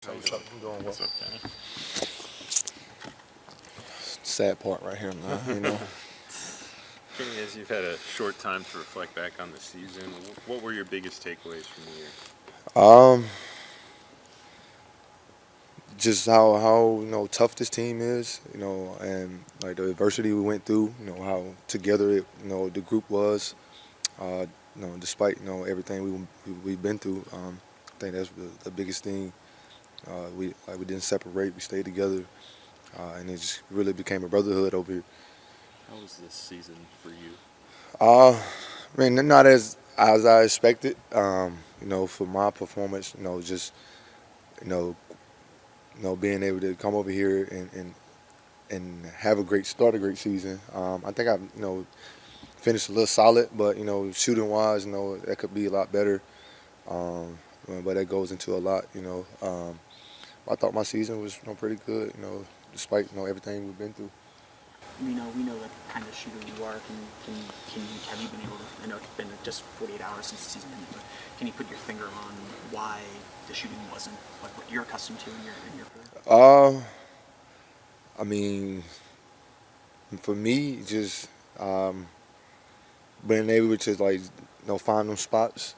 So what's up? I'm doing well. What's up, Kenny? Sad part right here, man. Kenny, as you've had a short time to reflect back on the season, what were your biggest takeaways from the year? Um, just how tough this team is, and like the adversity we went through, how together the group was, uh, despite everything we've been through. I think that's the biggest thing. We didn't separate. We stayed together, and it just really became a brotherhood over here. How was this season for you? I mean, not as I expected. For my performance, just you know, being able to come over here and have a great start, a great season. I think I finished a little solid, but shooting wise, that could be a lot better. Um, but that goes into a lot. I thought my season was pretty good. Despite everything we've been through. We know the kind of shooter you are. Have you been able to? I know it's been just 48 hours since the season ended, but can you put your finger on why the shooting wasn't like what you're accustomed to in your career? I mean, for me, just being able to find them spots.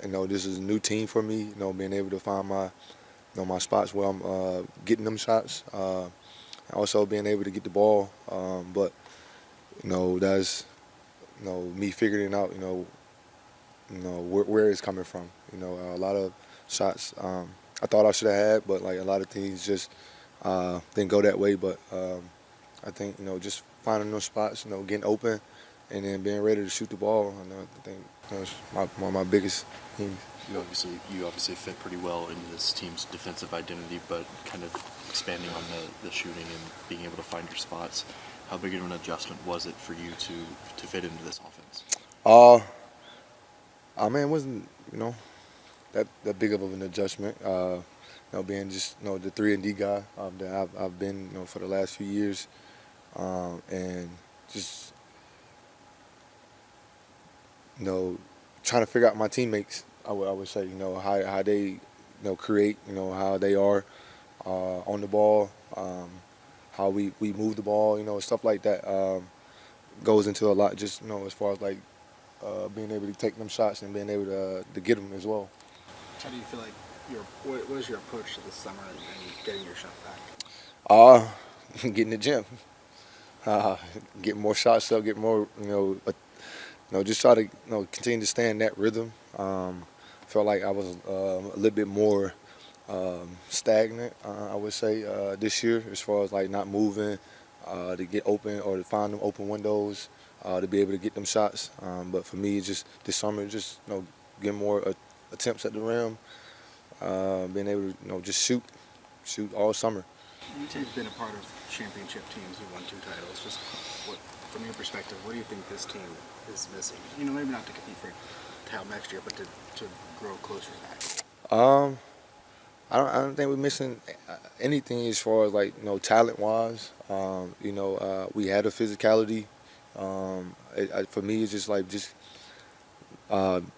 This is a new team for me. Being able to find my spots where I'm getting them shots. Also being able to get the ball. But that's me figuring out where it's coming from. A lot of shots I thought I should have had, but like a lot of things just didn't go that way. But I think just finding those spots, getting open, and then being ready to shoot the ball. I think that's one of my biggest things. You obviously fit pretty well into this team's defensive identity, but kind of expanding on the shooting and being able to find your spots. How big of an adjustment was it for you to fit into this offense? I mean, it wasn't that big of an adjustment. Being just the 3-and-D guy that I've been for the last few years, and just trying to figure out my teammates. I would say how they create, how they are on the ball, how we move the ball, stuff like that goes into a lot. Just as far as like being able to take them shots and being able to get them as well. How do you feel like what is your approach to this summer and getting your shot back? Get in the gym, get more shots up, get more just try to continue to stay in that rhythm. Felt like I was a little bit more stagnant, I would say, this year as far as like not moving to get open or to find them open windows to be able to get them shots. But for me, just this summer, just getting more attempts at the rim, being able to just shoot all summer. You've been a part of championship teams who won 2 titles. Just from your perspective, what do you think this team is missing? Maybe not to compete for title next year, but to grow closer to that. I don't think we're missing anything as far as like talent wise. We had a physicality. For me, it's just like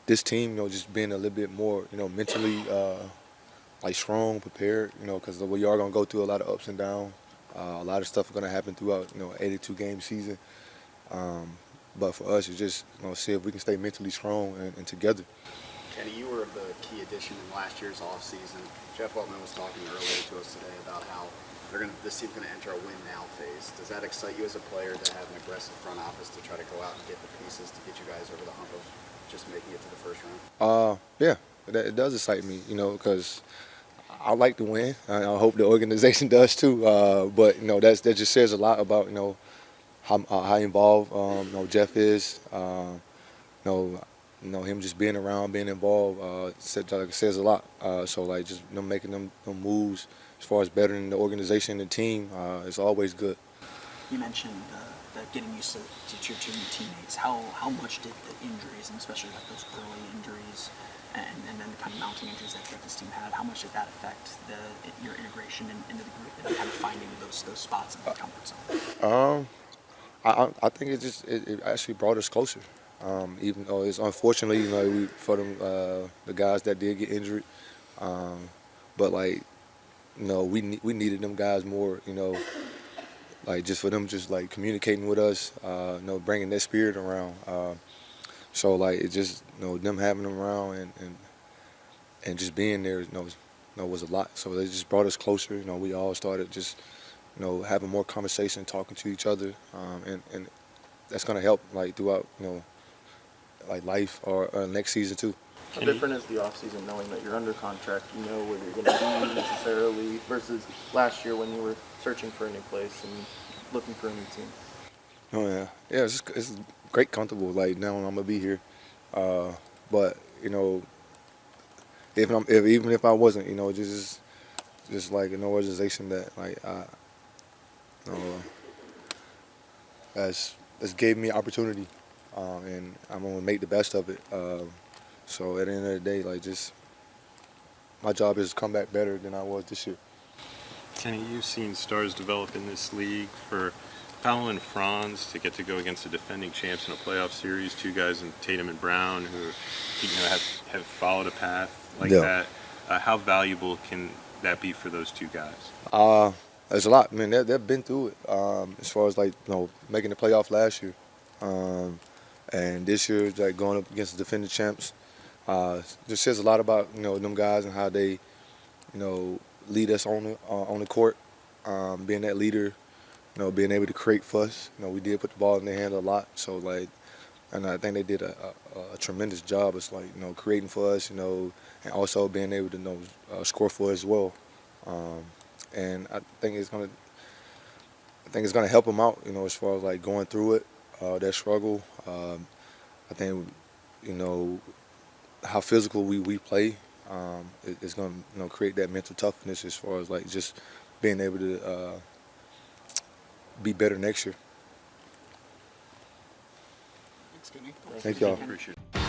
this team, just being a little bit more mentally like strong, prepared. Because we are gonna go through a lot of ups and downs. A lot of stuff is gonna happen throughout 82-game season. But for us, it's just see if we can stay mentally strong and together. Kenny, you were the key addition in last year's offseason. Jeff Weltman was talking earlier to us today about how this team's going to enter a win-now phase. Does that excite you as a player to have an aggressive front office to try to go out and get the pieces to get you guys over the hump of just making it to the first round? Yeah, it does excite me, because I like to win. I hope the organization does too. But that just says a lot about how involved Jeff is. Him just being around, being involved, says a lot. So like just making them moves as far as bettering the organization and the team is always good. You mentioned the getting used to your two new teammates. How much did the injuries, and especially like those early injuries, and then the kind of mounting injuries that this team had, how much did that affect your integration into the group and kind of finding those spots in the comfort zone? I think it actually brought us closer. Even though it's unfortunately, for them the guys that did get injured, but like we needed them guys more. Like just for them just like communicating with us, bringing that spirit around. So like it just them having them around and just being there was a lot. So they just brought us closer. We all started just having more conversation, talking to each other, and that's gonna help like throughout like life or next season too. How different is the offseason knowing that you're under contract, you know where you're going to be necessarily, versus last year when you were searching for a new place and looking for a new team? Oh yeah. It's great, comfortable. Like now I'm gonna be here, but even if I wasn't, just like an organization that like that's gave me opportunity, and I'm gonna make the best of it. So at the end of the day, like just my job is to come back better than I was this year. Kenny, you've seen stars develop in this league. For Powell and Franz to get to go against the defending champs in a playoff series, two guys in Tatum and Brown who have followed a path like that. How valuable can that be for those two guys? There's a lot. I mean, they've been through it. As far as like making the playoff last year, and this year like going up against the defending champs. Just says a lot about them guys and how they lead us on the court, being that leader, being able to create fuss. We did put the ball in their hand a lot, so like, and I think they did a tremendous job. It's like creating for us, and also being able to score for us as well. And I think it's gonna help them out, as far as like going through it, that struggle. I think how physical we play is going to create that mental toughness as far as like just being able to be better next year. Thanks, Kenny. Thank y'all. Appreciate it.